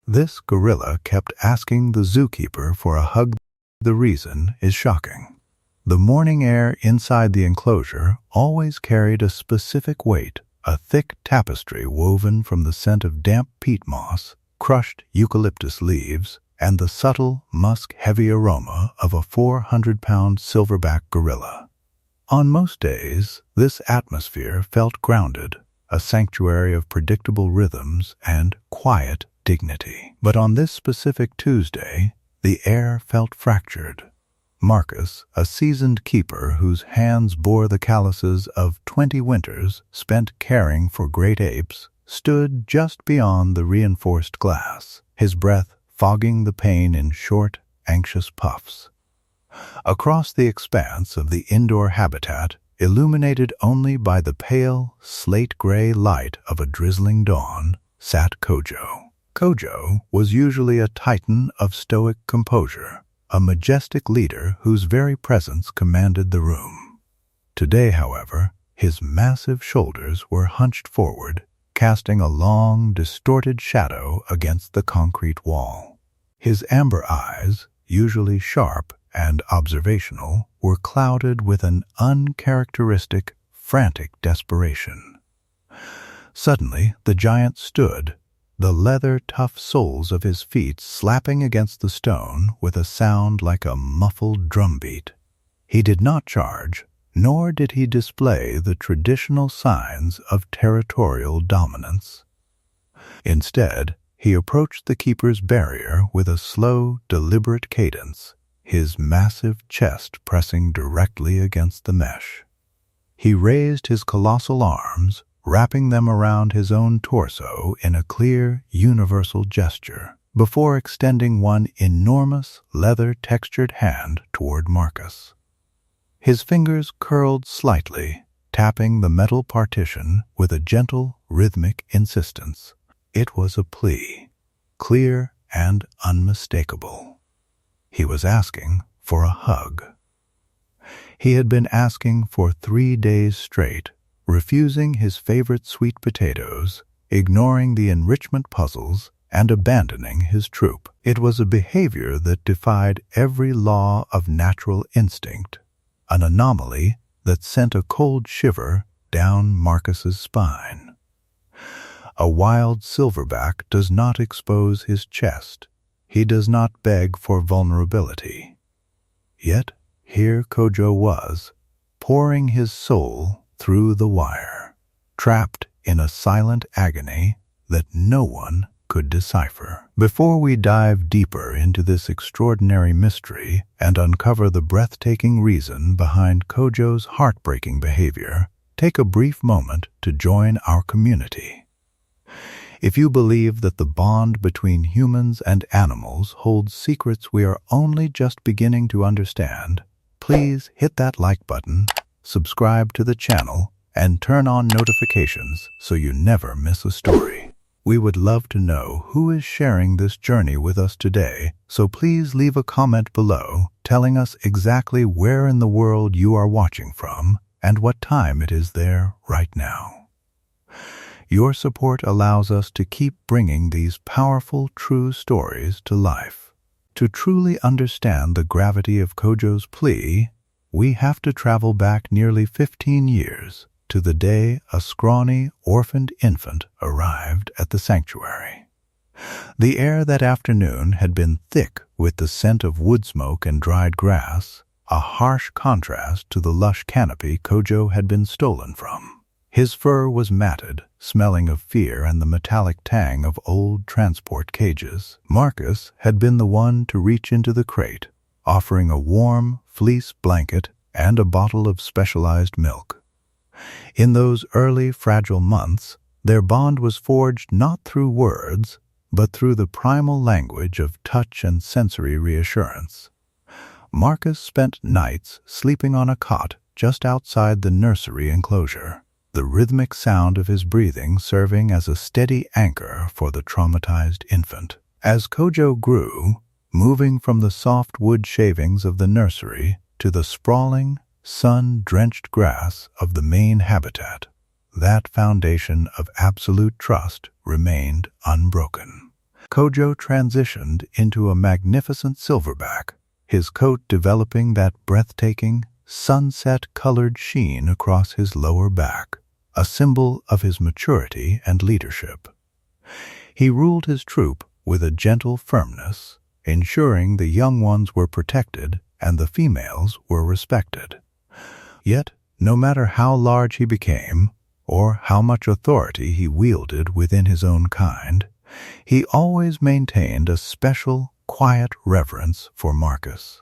This gorilla kept asking the zookeeper for a hug. The reason is shocking. The morning air inside the enclosure always carried a specific weight, a thick tapestry woven from the scent of damp peat moss, crushed eucalyptus leaves, and the subtle, musk-heavy aroma of a 400-pound silverback gorilla. On most days, this atmosphere felt grounded, a sanctuary of predictable rhythms and quiet dignity. But on this specific Tuesday, the air felt fractured. Marcus, a seasoned keeper whose hands bore the calluses of 20 winters spent caring for great apes, stood just beyond the reinforced glass, his breath fogging the pane in short, anxious puffs. Across the expanse of the indoor habitat, illuminated only by the pale, slate-gray light of a drizzling dawn, sat Kojo. Kojo was usually a titan of stoic composure, a majestic leader whose very presence commanded the room. Today, however, his massive shoulders were hunched forward, casting a long, distorted shadow against the concrete wall. His amber eyes, usually sharp and observational, were clouded with an uncharacteristic, frantic desperation. Suddenly, the giant stood, the leather-tough soles of his feet slapping against the stone with a sound like a muffled drumbeat. He did not charge, nor did he display the traditional signs of territorial dominance. Instead, he approached the keeper's barrier with a slow, deliberate cadence, his massive chest pressing directly against the mesh. He raised his colossal arms, wrapping them around his own torso in a clear, universal gesture, before extending one enormous, leather-textured hand toward Marcus. His fingers curled slightly, tapping the metal partition with a gentle, rhythmic insistence. It was a plea, clear and unmistakable. He was asking for a hug. He had been asking for 3 days straight, refusing his favorite sweet potatoes, ignoring the enrichment puzzles, and abandoning his troop. It was a behavior that defied every law of natural instinct, an anomaly that sent a cold shiver down Marcus's spine. A wild silverback does not expose his chest. He does not beg for vulnerability. Yet here Kojo was, pouring his soul through the wire, trapped in a silent agony that no one could decipher. Before we dive deeper into this extraordinary mystery and uncover the breathtaking reason behind Kojo's heartbreaking behavior, take a brief moment to join our community. If you believe that the bond between humans and animals holds secrets we are only just beginning to understand, please hit that like button, subscribe to the channel, and turn on notifications so you never miss a story. We would love to know who is sharing this journey with us today, so please leave a comment below telling us exactly where in the world you are watching from and what time it is there right now. Your support allows us to keep bringing these powerful, true stories to life. To truly understand the gravity of Kojo's plea, we have to travel back nearly 15 years to the day a scrawny, orphaned infant arrived at the sanctuary. The air that afternoon had been thick with the scent of wood smoke and dried grass, a harsh contrast to the lush canopy Kojo had been stolen from. His fur was matted, smelling of fear and the metallic tang of old transport cages. Marcus had been the one to reach into the crate, offering a warm fleece blanket and a bottle of specialized milk. In those early, fragile months, their bond was forged not through words, but through the primal language of touch and sensory reassurance. Marcus spent nights sleeping on a cot just outside the nursery enclosure, the rhythmic sound of his breathing serving as a steady anchor for the traumatized infant. As Kojo grew, moving from the soft wood shavings of the nursery to the sprawling, sun-drenched grass of the main habitat, that foundation of absolute trust remained unbroken. Kojo transitioned into a magnificent silverback, his coat developing that breathtaking, sunset-colored sheen across his lower back, a symbol of his maturity and leadership. He ruled his troop with a gentle firmness, ensuring the young ones were protected and the females were respected. Yet, no matter how large he became, or how much authority he wielded within his own kind, he always maintained a special, quiet reverence for Marcus.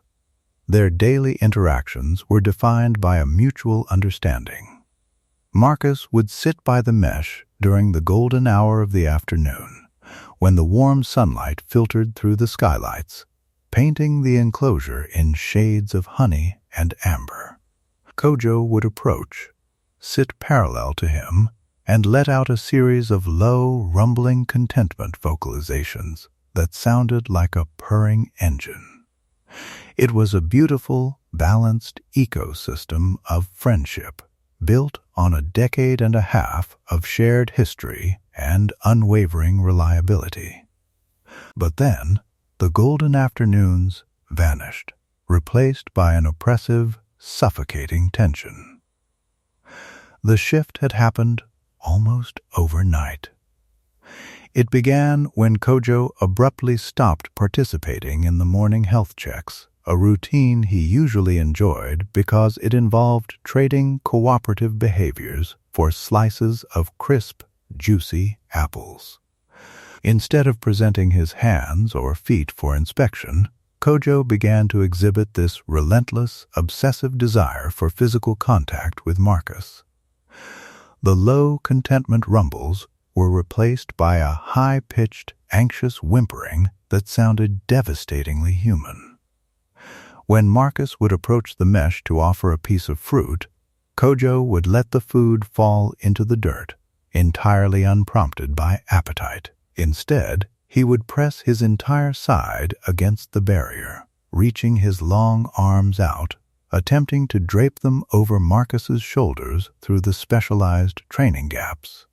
Their daily interactions were defined by a mutual understanding. Marcus would sit by the mesh during the golden hour of the afternoon, when the warm sunlight filtered through the skylights, painting the enclosure in shades of honey and amber. Kojo would approach, sit parallel to him, and let out a series of low, rumbling contentment vocalizations that sounded like a purring engine. It was a beautiful, balanced ecosystem of friendship, built on a decade and a half of shared history and unwavering reliability. But then, the golden afternoons vanished, replaced by an oppressive, suffocating tension. The shift had happened almost overnight. It began when Kojo abruptly stopped participating in the morning health checks, a routine he usually enjoyed because it involved trading cooperative behaviors for slices of crisp, juicy apples. Instead of presenting his hands or feet for inspection, Kojo began to exhibit this relentless, obsessive desire for physical contact with Marcus. The low contentment rumbles were replaced by a high-pitched, anxious whimpering that sounded devastatingly human. When Marcus would approach the mesh to offer a piece of fruit, Kojo would let the food fall into the dirt, entirely unprompted by appetite. Instead, he would press his entire side against the barrier, reaching his long arms out, attempting to drape them over Marcus's shoulders through the specialized training gaps.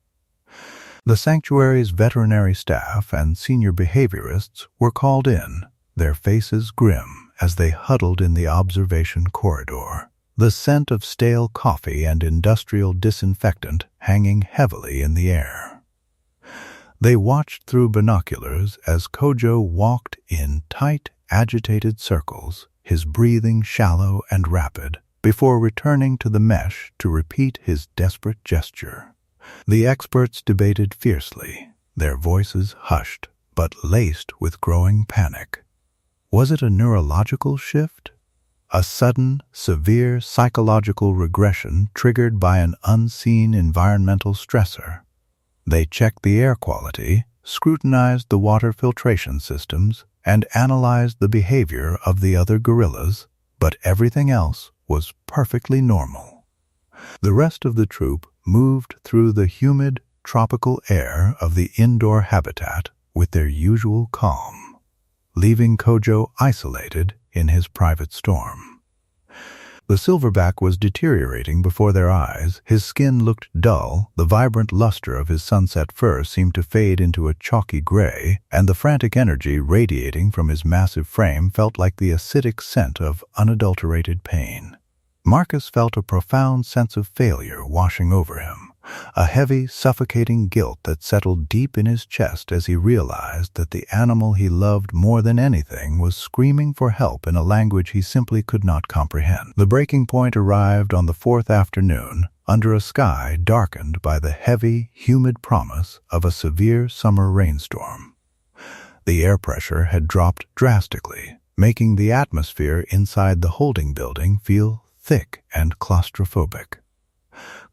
The sanctuary's veterinary staff and senior behaviorists were called in, their faces grim as they huddled in the observation corridor, the scent of stale coffee and industrial disinfectant hanging heavily in the air. They watched through binoculars as Kojo walked in tight, agitated circles, his breathing shallow and rapid, before returning to the mesh to repeat his desperate gesture. The experts debated fiercely, their voices hushed, but laced with growing panic. Was it a neurological shift? A sudden, severe psychological regression triggered by an unseen environmental stressor? They checked the air quality, scrutinized the water filtration systems, and analyzed the behavior of the other gorillas, but everything else was perfectly normal. The rest of the troop moved through the humid, tropical air of the indoor habitat with their usual calm, leaving Kojo isolated in his private storm. The silverback was deteriorating before their eyes. His skin looked dull, the vibrant luster of his sunset fur seemed to fade into a chalky gray, and the frantic energy radiating from his massive frame felt like the acidic scent of unadulterated pain. Marcus felt a profound sense of failure washing over him, a heavy, suffocating guilt that settled deep in his chest as he realized that the animal he loved more than anything was screaming for help in a language he simply could not comprehend. The breaking point arrived on the fourth afternoon, under a sky darkened by the heavy, humid promise of a severe summer rainstorm. The air pressure had dropped drastically, making the atmosphere inside the holding building feel thick and claustrophobic.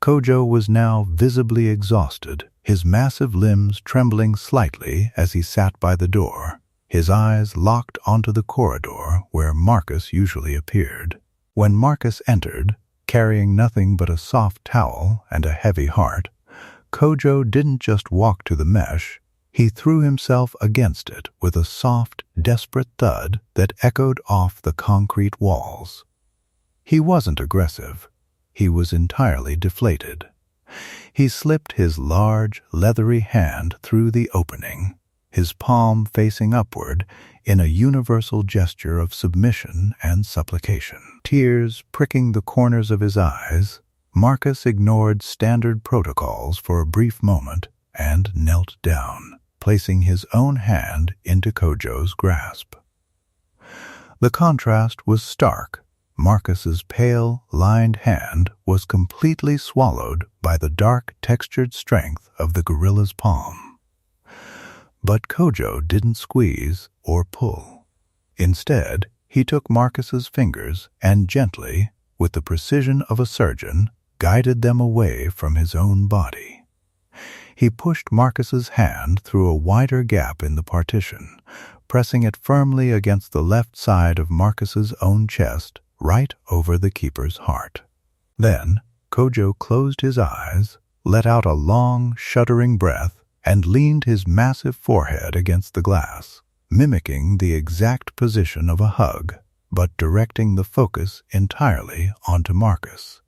Kojo was now visibly exhausted, his massive limbs trembling slightly as he sat by the door, his eyes locked onto the corridor where Marcus usually appeared. When Marcus entered, carrying nothing but a soft towel and a heavy heart, Kojo didn't just walk to the mesh, he threw himself against it with a soft, desperate thud that echoed off the concrete walls. He wasn't aggressive. He was entirely deflated. He slipped his large, leathery hand through the opening, his palm facing upward in a universal gesture of submission and supplication. Tears pricking the corners of his eyes, Marcus ignored standard protocols for a brief moment and knelt down, placing his own hand into Kojo's grasp. The contrast was stark. Marcus's pale, lined hand was completely swallowed by the dark, textured strength of the gorilla's palm. But Kojo didn't squeeze or pull. Instead, he took Marcus's fingers and gently, with the precision of a surgeon, guided them away from his own body. He pushed Marcus's hand through a wider gap in the partition, pressing it firmly against the left side of Marcus's own chest, right over the keeper's heart. Then, Kojo closed his eyes, let out a long, shuddering breath, and leaned his massive forehead against the glass, mimicking the exact position of a hug, but directing the focus entirely onto Marcus.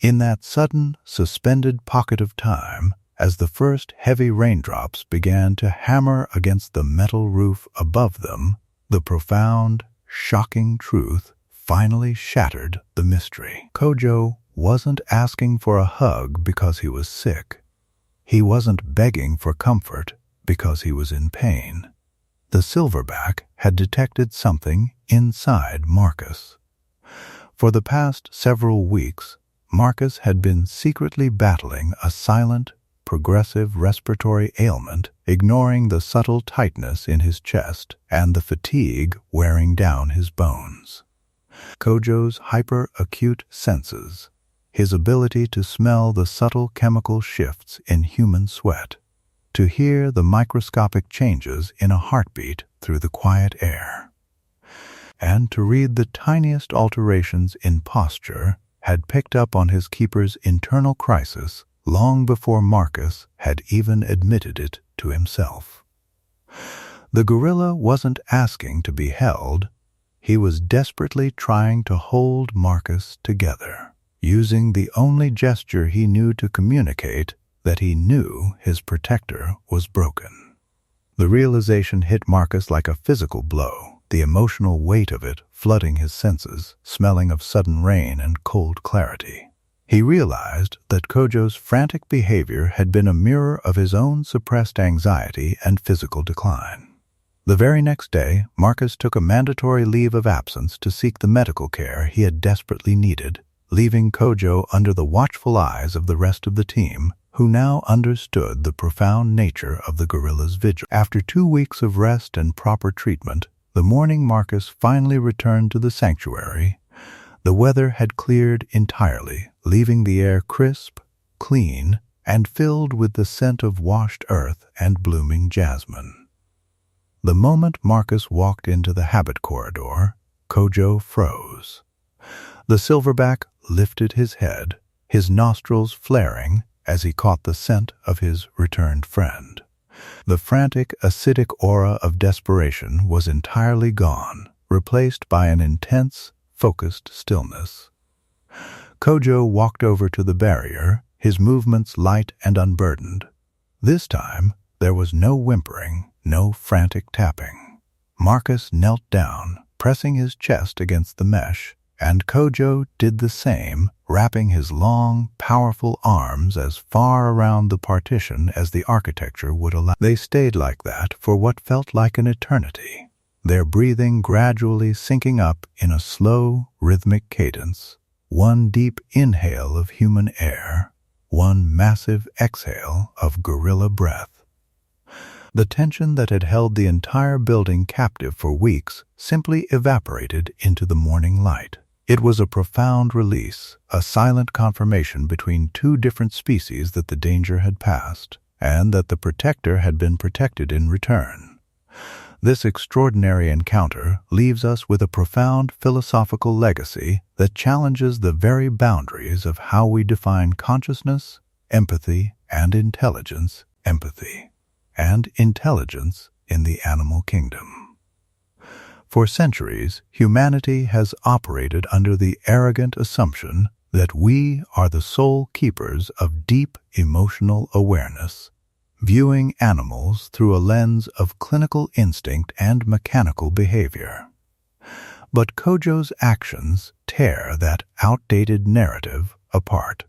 In that sudden, suspended pocket of time, as the first heavy raindrops began to hammer against the metal roof above them, the profound, shocking truth finally shattered the mystery. Kojo wasn't asking for a hug because he was sick. He wasn't begging for comfort because he was in pain. The silverback had detected something inside Marcus. For the past several weeks, Marcus had been secretly battling a silent, progressive respiratory ailment, ignoring the subtle tightness in his chest and the fatigue wearing down his bones. Kojo's hyper-acute senses, his ability to smell the subtle chemical shifts in human sweat, to hear the microscopic changes in a heartbeat through the quiet air, and to read the tiniest alterations in posture, had picked up on his keeper's internal crisis long before Marcus had even admitted it to himself. The gorilla wasn't asking to be held. He was desperately trying to hold Marcus together, using the only gesture he knew to communicate that he knew his protector was broken. The realization hit Marcus like a physical blow, the emotional weight of it flooding his senses, smelling of sudden rain and cold clarity. He realized that Kojo's frantic behavior had been a mirror of his own suppressed anxiety and physical decline. The very next day, Marcus took a mandatory leave of absence to seek the medical care he had desperately needed, leaving Kojo under the watchful eyes of the rest of the team, who now understood the profound nature of the gorilla's vigil. After 2 weeks of rest and proper treatment, the morning Marcus finally returned to the sanctuary. The weather had cleared entirely, leaving the air crisp, clean, and filled with the scent of washed earth and blooming jasmine. The moment Marcus walked into the habit corridor, Kojo froze. The silverback lifted his head, his nostrils flaring as he caught the scent of his returned friend. The frantic, acidic aura of desperation was entirely gone, replaced by an intense, focused stillness. Kojo walked over to the barrier, his movements light and unburdened. This time, there was no whimpering, no frantic tapping. Marcus knelt down, pressing his chest against the mesh, and Kojo did the same, wrapping his long, powerful arms as far around the partition as the architecture would allow. They stayed like that for what felt like an eternity, their breathing gradually syncing up in a slow, rhythmic cadence, one deep inhale of human air, one massive exhale of gorilla breath. The tension that had held the entire building captive for weeks simply evaporated into the morning light. It was a profound release, a silent confirmation between two different species that the danger had passed, and that the protector had been protected in return. This extraordinary encounter leaves us with a profound philosophical legacy that challenges the very boundaries of how we define consciousness, empathy, and intelligence, in the animal kingdom. For centuries, humanity has operated under the arrogant assumption that we are the sole keepers of deep emotional awareness, viewing animals through a lens of clinical instinct and mechanical behavior. But Kojo's actions tear that outdated narrative apart.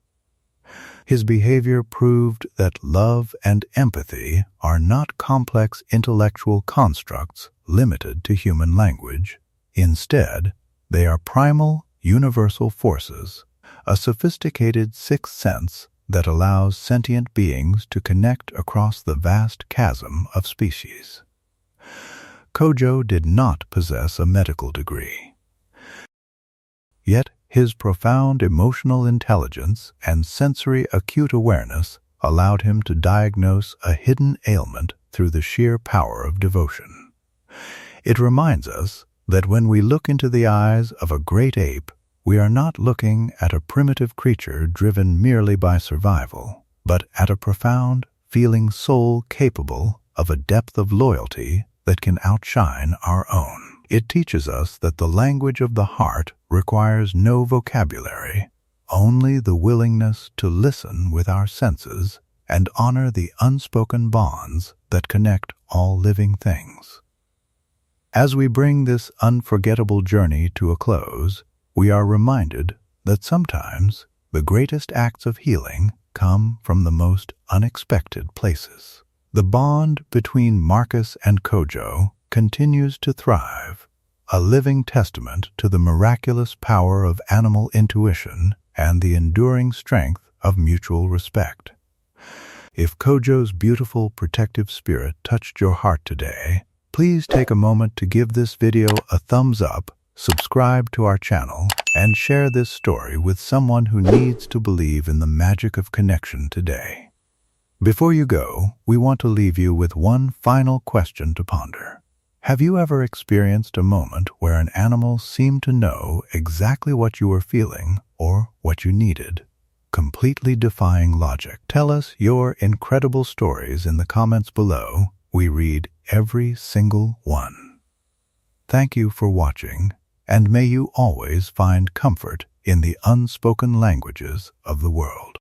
His behavior proved that love and empathy are not complex intellectual constructs limited to human language. Instead, they are primal, universal forces, a sophisticated sixth sense that allows sentient beings to connect across the vast chasm of species. Kojo did not possess a medical degree. Yet his profound emotional intelligence and sensory acute awareness allowed him to diagnose a hidden ailment through the sheer power of devotion. It reminds us that when we look into the eyes of a great ape, we are not looking at a primitive creature driven merely by survival, but at a profound, feeling soul capable of a depth of loyalty that can outshine our own. It teaches us that the language of the heart requires no vocabulary, only the willingness to listen with our senses and honor the unspoken bonds that connect all living things. As we bring this unforgettable journey to a close, we are reminded that sometimes the greatest acts of healing come from the most unexpected places. The bond between Marcus and Kojo continues to thrive, a living testament to the miraculous power of animal intuition and the enduring strength of mutual respect. If Kojo's beautiful protective spirit touched your heart today, please take a moment to give this video a thumbs up, subscribe to our channel, and share this story with someone who needs to believe in the magic of connection today. Before you go, we want to leave you with one final question to ponder. Have you ever experienced a moment where an animal seemed to know exactly what you were feeling or what you needed, completely defying logic? Tell us your incredible stories in the comments below. We read every single one. Thank you for watching, and may you always find comfort in the unspoken languages of the world.